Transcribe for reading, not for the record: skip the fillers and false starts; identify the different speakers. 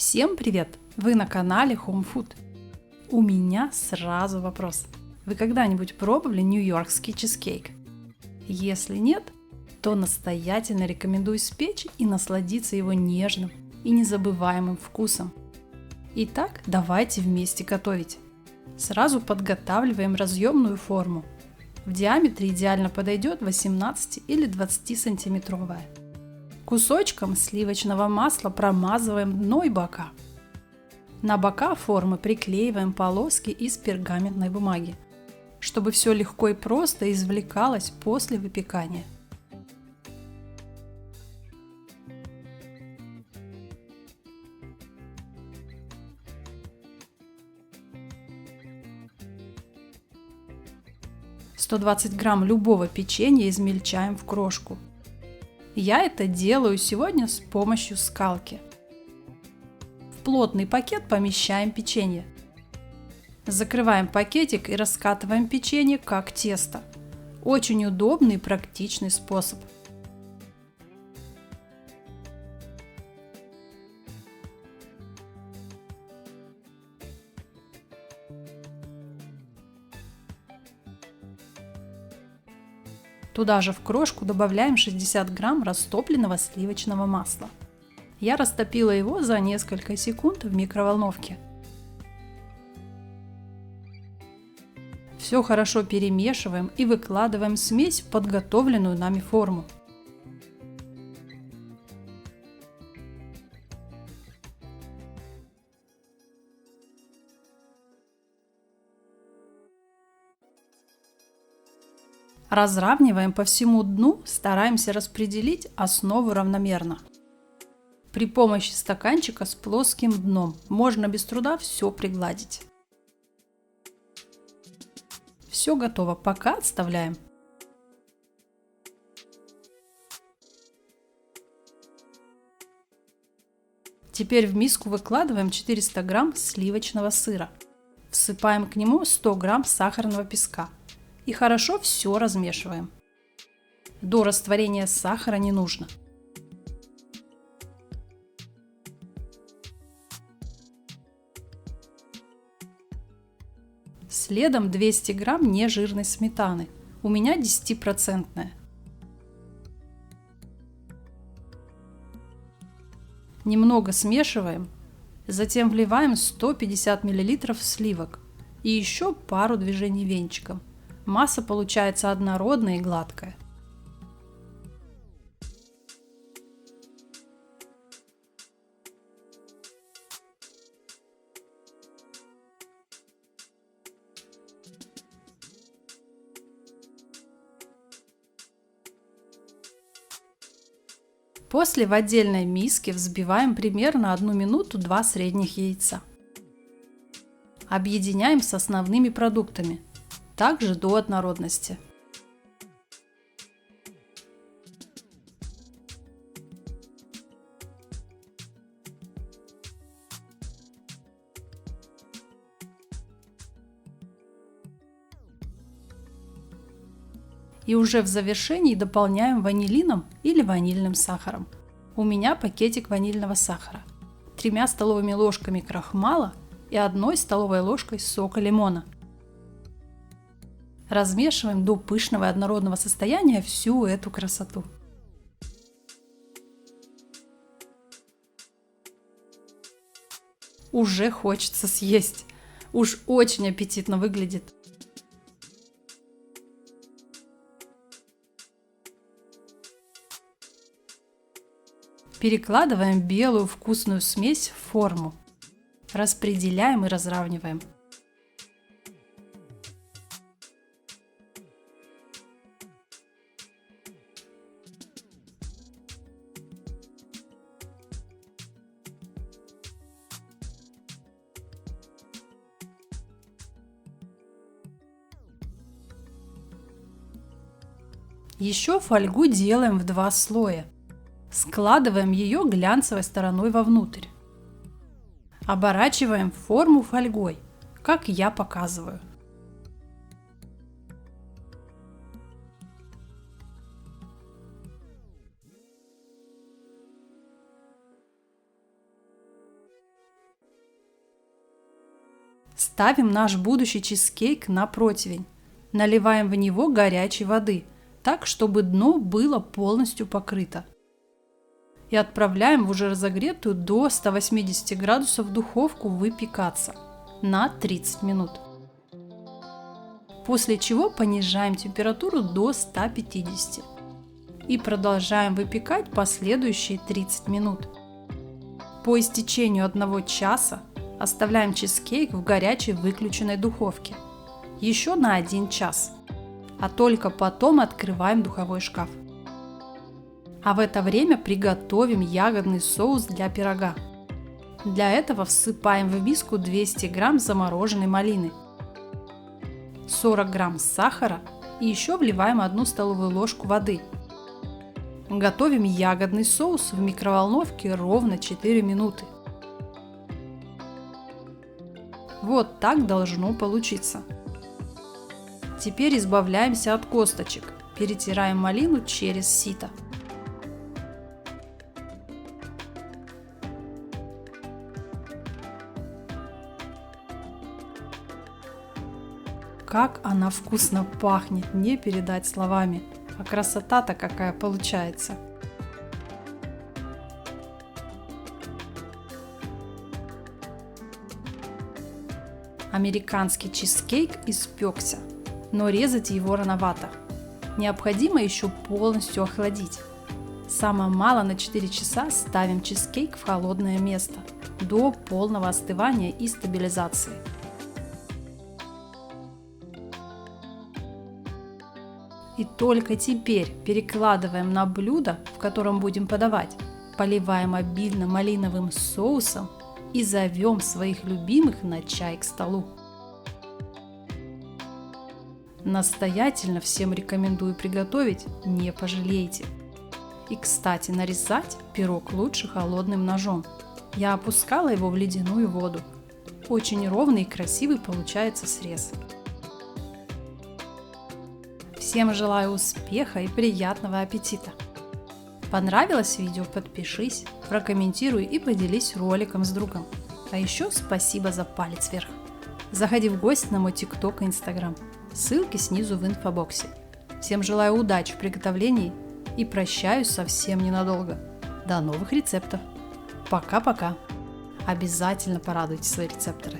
Speaker 1: Всем привет! Вы на канале Home Food. У меня сразу вопрос. Вы когда-нибудь пробовали нью-йоркский чизкейк? Если нет, то настоятельно рекомендую испечь и насладиться его нежным и незабываемым вкусом. Итак, давайте вместе готовить. Сразу подготавливаем разъемную форму. В диаметре идеально подойдет 18 или 20 сантиметровая. Кусочком сливочного масла промазываем дно и бока. На бока формы приклеиваем полоски из пергаментной бумаги, чтобы все легко и просто извлекалось после выпекания. «120 грамм любого печенья измельчаем в крошку. Я это делаю сегодня с помощью скалки. В плотный пакет помещаем печенье. Закрываем пакетик и раскатываем печенье как тесто. Очень удобный и практичный способ. Туда же в крошку добавляем 60 грамм растопленного сливочного масла. Я растопила его за несколько секунд в микроволновке. Все хорошо перемешиваем и выкладываем смесь в подготовленную нами форму. Разравниваем по всему дну, стараемся распределить основу равномерно. При помощи стаканчика с плоским дном можно без труда все пригладить. Все готово, пока отставляем. Теперь в миску выкладываем 400 грамм сливочного сыра. Всыпаем к нему 100 грамм сахарного песка и хорошо все размешиваем. До растворения сахара не нужно. Следом 200 грамм нежирной сметаны. У меня 10%. Немного смешиваем. Затем вливаем 150 мл сливок и еще пару движений венчиком. Масса получается однородная и гладкая. После в отдельной миске взбиваем примерно 1 минуту 2 средних яйца. Объединяем с основными продуктами, также до однородности. И уже в завершении дополняем ванилином или ванильным сахаром. У меня пакетик ванильного сахара, 3 столовыми ложками крахмала и 1 столовой ложкой сока лимона. Размешиваем до пышного и однородного состояния всю эту красоту. Уже хочется съесть. Уж очень аппетитно выглядит. Перекладываем белую вкусную смесь в форму. Распределяем и разравниваем. Еще фольгу делаем в 2 слоя. Складываем ее глянцевой стороной вовнутрь. Оборачиваем форму фольгой, как я показываю. Ставим наш будущий чизкейк на противень. Наливаем в него горячей воды, так, чтобы дно было полностью покрыто. И отправляем в уже разогретую до 180 градусов духовку выпекаться на 30 минут. После чего понижаем температуру до 150 и продолжаем выпекать последующие 30 минут. По истечению 1 часа оставляем чизкейк в горячей выключенной духовке еще на 1 час, а только потом открываем духовой шкаф. А в это время приготовим ягодный соус для пирога. Для этого всыпаем в миску 200 грамм замороженной малины, 40 грамм сахара и еще вливаем 1 столовую ложку воды. Готовим ягодный соус в микроволновке ровно 4 минуты. Вот так должно получиться. Теперь избавляемся от косточек. Перетираем малину через сито. Как она вкусно пахнет, не передать словами. А красота-то какая получается. Американский чизкейк испекся, но резать его рановато. Необходимо еще полностью охладить. Самое мало на 4 часа ставим чизкейк в холодное место до полного остывания и стабилизации. И только теперь перекладываем на блюдо, в котором будем подавать, поливаем обильно малиновым соусом и зовем своих любимых на чай к столу. Настоятельно всем рекомендую приготовить, не пожалеете. И, кстати, нарезать пирог лучше холодным ножом. Я опускала его в ледяную воду. Очень ровный и красивый получается срез. Всем желаю успеха и приятного аппетита! Понравилось видео? Подпишись, прокомментируй и поделись роликом с другом. А еще спасибо за палец вверх. Заходи в гости на мой ТикТок и Инстаграм. Ссылки снизу в инфобоксе. Всем желаю удачи в приготовлении и прощаюсь совсем ненадолго. До новых рецептов. Пока-пока. Обязательно порадуйте свои рецепторы.